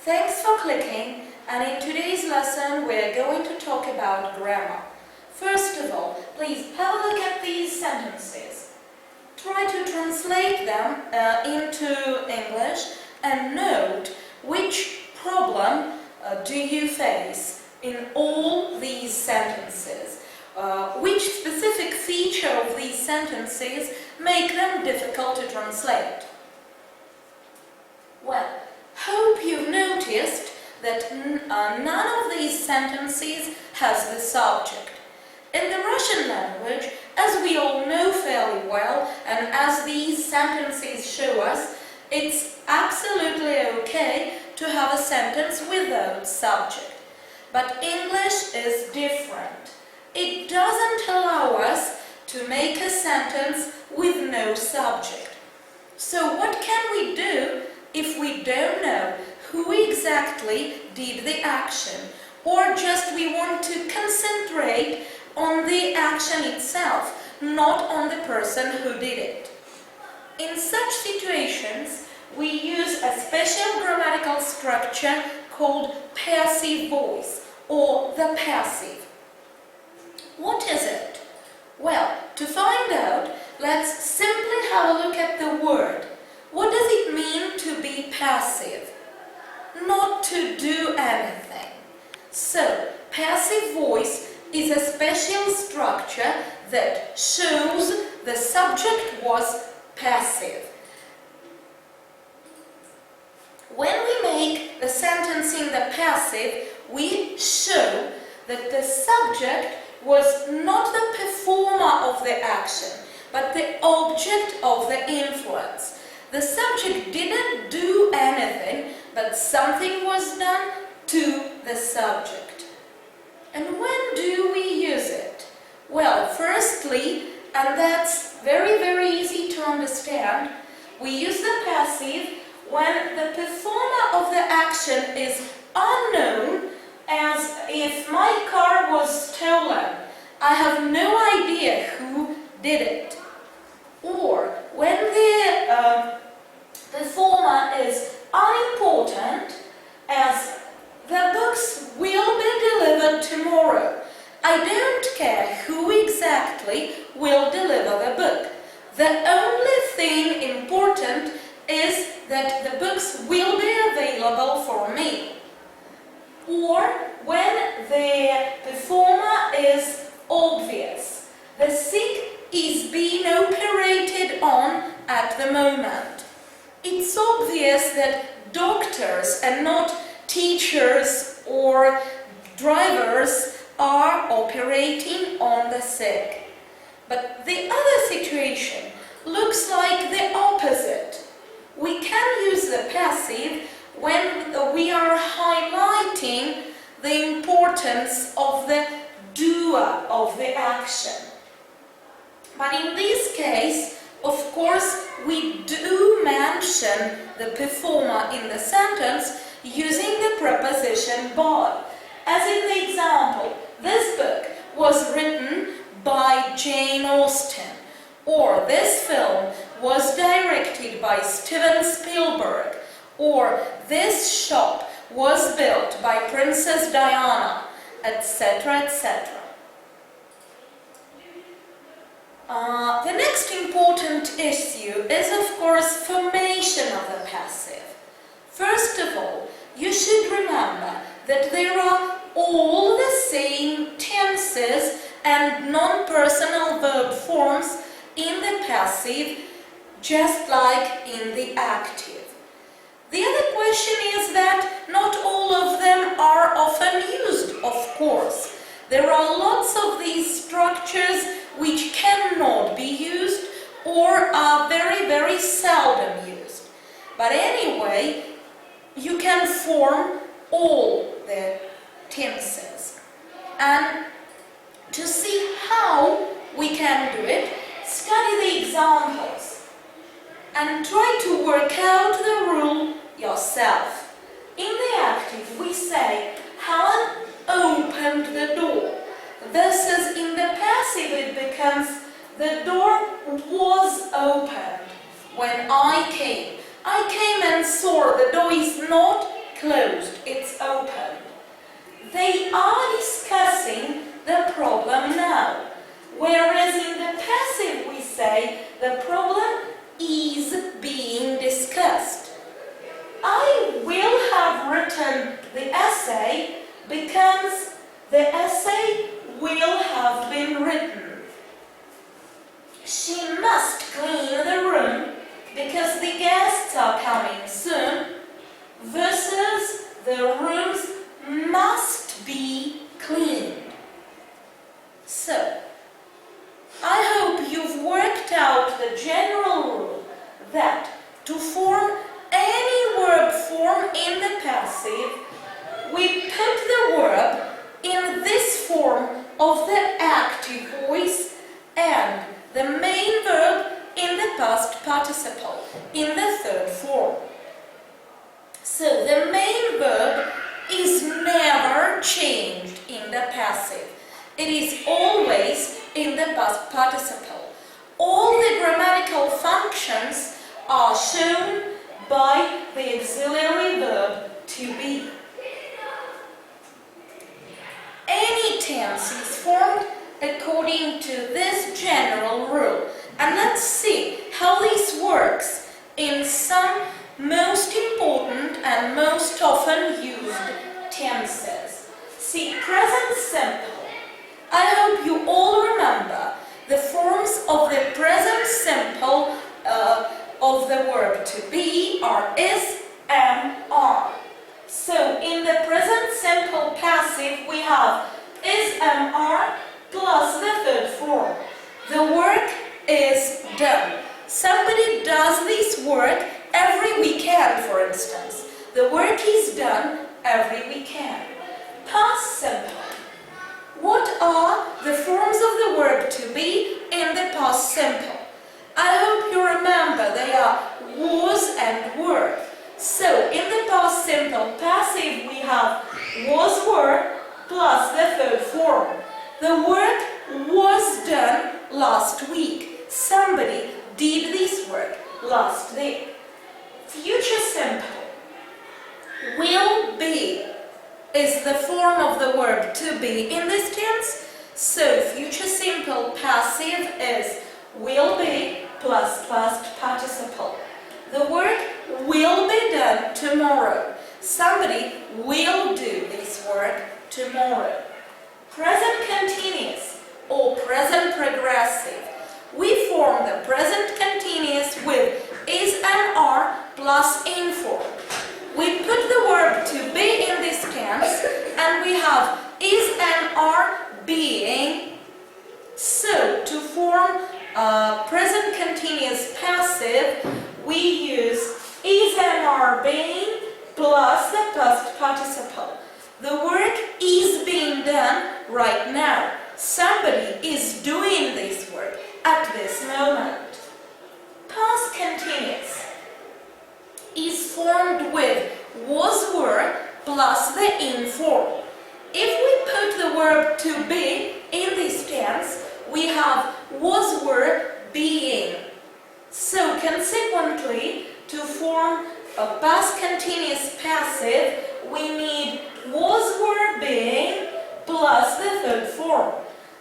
Thanks for clicking, and in today's lesson we're going to talk about grammar. First of all, please have a look at these sentences. Try to translate them into English and note which problem do you face in all these sentences. Which specific feature of these sentences make them difficult to translate? Well, hope you've noticed that none of these sentences has the subject. In the Russian language, as we all know fairly well, and as these sentences show us, it's absolutely okay to have a sentence without subject. But English is different. It doesn't allow us to make a sentence with no subject. So what can we do if we don't know who exactly did the action, or just we want to concentrate on the action itself, not on the person who did it? In such situations, we use a special grammatical structure called passive voice, or the passive. What is it? Well, to find out, let's simply have a look at the word. What does it mean to be passive? Not to do anything. So, passive voice is a special structure that shows the subject was passive. When we make the sentence in the passive, we show that the subject was not the performer of the action, but the object of the influence. The subject didn't do anything, but something was done to the subject. And when do we use it? Well, firstly, and that's very easy to understand, we use the passive when the performer of the action is unknown, as if my car was stolen. I have no idea who did it. Or when the performer is unimportant, as the books will be delivered tomorrow. I don't care who exactly will deliver the book. The only thing important is that the books will be available for me. Or when the performer is obvious. The sick is being operated on at the moment. It's obvious that doctors and not teachers or drivers are operating on the sick. But the other situation looks like the opposite. We can use the passive when we are highlighting the importance of the doer of the action. But in this case, of course, we do mention the performer in the sentence using the preposition by. As in the example, this book was written by Jane Austen, or this film was directed by Steven Spielberg, or this shop was built by Princess Diana, etc., etc. The next important issue is, of course, formation of the passive. First of all, you should remember that there are all the same tenses and non-personal verb forms in the passive, just like in the active. The other question is that not all of them are often used, of course. There are lots of these structures which cannot be used or are very seldom used. But anyway, you can form all the tenses. And to see how we can do it, study the examples and try to work out the rule yourself. In the active, we say, Helen opened the door. This is in the passive, it becomes, the door was opened when I came. I came and saw the door is not closed, it's open. They are discussing the problem now. Whereas in the passive we say the problem is being discussed. I will have written the essay because the essay will have been written. She must clean the room because the guests are coming soon, versus the rooms must be cleaned. So, I hope you've worked out the general rule that to form any verb form in the passive, we put the verb in this form of the active voice and the main verb in the past participle, in the third form. So the main verb is never changed in the passive. It is always in the past participle. All the grammatical functions are shown by the auxiliary verb to be. Any tense is formed according to this general rule. And let's see how this works in some most important and most often used tenses. See, present simple. I hope you all remember the forms of the present simple of the verb to be are is, am, are. So in the present simple passive we have is, am, are plus the third form. The work is done. Somebody does this work every weekend, for instance. The work is done every weekend. Past simple. What are the forms of the verb to be in the past simple? I hope you remember they are was and were. So in the past simple passive we have was, were plus the third form. The work was done last week. Somebody did this work last week. Future simple. Will be is the form of the verb to be in this tense. So future simple passive is will be plus past participle. The work will be done tomorrow. Somebody will do this work tomorrow. Present continuous or present progressive. We form the present continuous with is and are plus inform. We put the verb to be in this tense and we have is and are being. So to form present continuous passive we use is and are being plus the past participle. The work is being done right now. Somebody is doing this work at this moment. Past continuous is formed with was, were plus the in form. If we put the verb to be in this tense, we have was, were, being. So consequently, to form a past continuous passive, we need was, were, being plus the third form.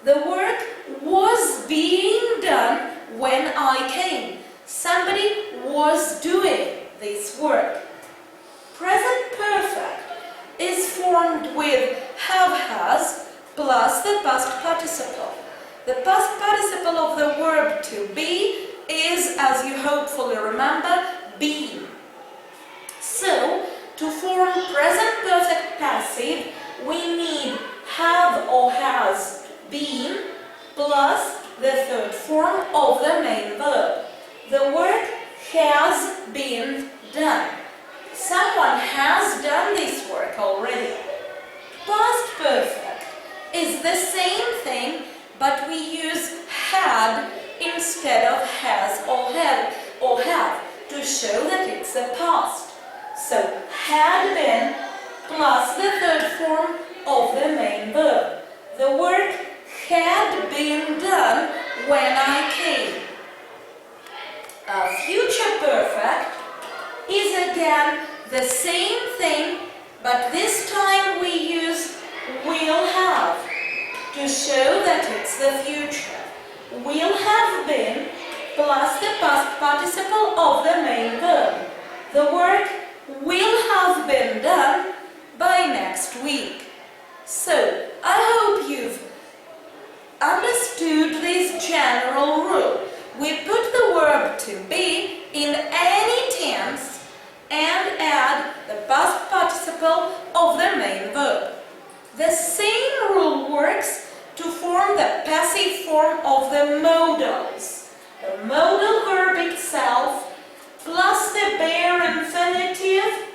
The work was being done when I came. Somebody was doing this work. Present perfect is formed with have, has plus the past participle. The past participle of the verb to be is, as you hopefully remember, been. So, to form present perfect passive, we need have or has been plus the third form of the main verb. The work has been done. Someone has done this work already. Past perfect is the same thing, but we use had instead of has or have to show that it's the past. So, had been plus the third form of the main verb. The work had been done when I came. Future perfect is again the same thing, but this time we use will have to show that it's the future. Will have been plus the past participle of the main verb. The work will have been done by next week. So, I hope you've understood this general rule. We put the verb to be in any tense and add the past participle of the main verb. The same rule works to form the passive form of the modals. The modal verb itself plus the bare infinitive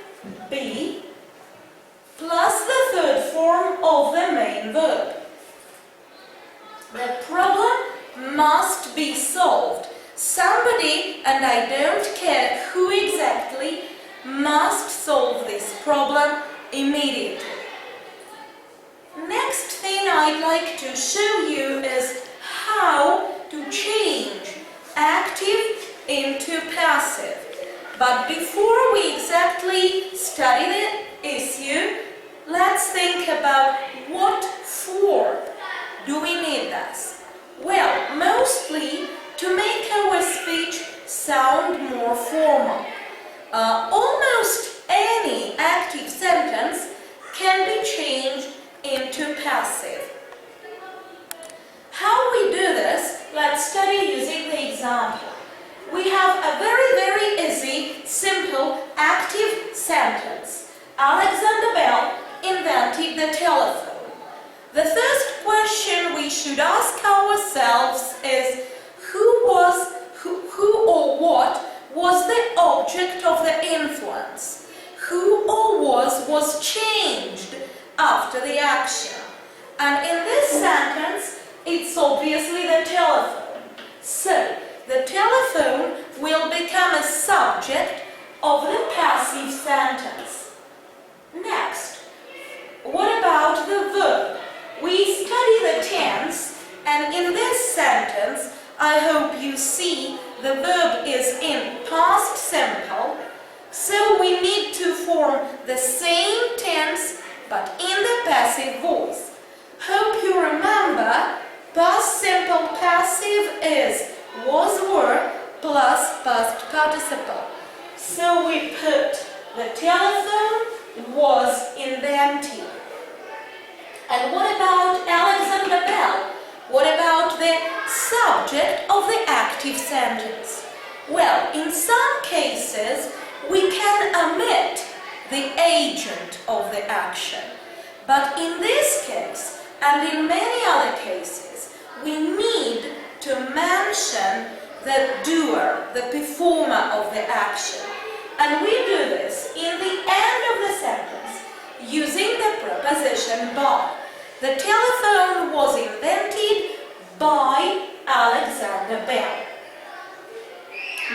be plus the third form of the main verb. The problem must be solved. Somebody, and I don't care who exactly, must solve this problem immediately. Next thing I'd like to show you is how to change active into passive. But before we exactly study the issue, let's think about what for do we need this? Well, mostly to make our speech sound more formal. Almost any active sentence can be changed into passive. How we do this, let's study using the example. We have a very easy, simple, active sentence. Alexander Bell invented the telephone. The first question we should ask ourselves is who or what was the object of the influence? Who or was changed after the action? And in this sentence, it's obviously the telephone. So, the telephone will become a subject of the passive sentence. Next, what about the verb? We study the tense, and in this sentence, I hope you see the verb is in past simple, so we need to form the same tense but in the passive voice. Hope you remember, past simple passive is was, were plus past participle. So we put the telephone was invented. And what about Alexander Bell? What about the subject of the active sentence? Well, in some cases, we can omit the agent of the action. But in this case, and in many other cases, we need to mention the doer, the performer of the action. And we do this in the end of the sentence using the preposition by. The telephone was invented by Alexander Bell.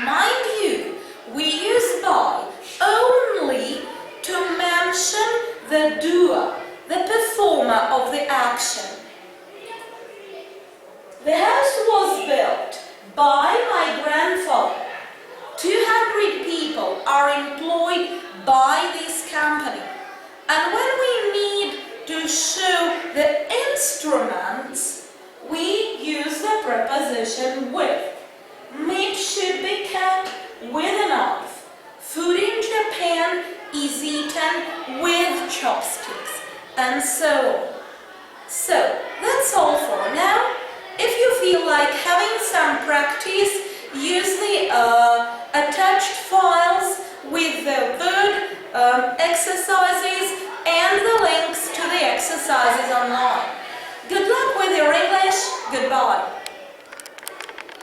Mind you, we use by only to mention the doer, the performer of the action. The house was built by my grandfather. 200 people are employed by this company. And when we need to show the instruments, we use the preposition with. Meat should be cut with a knife. Food in Japan is eaten with chopsticks, and so on. So, that's all for now. If you feel like having some practice, use the attached files with the word exercises and the links to the exercises online.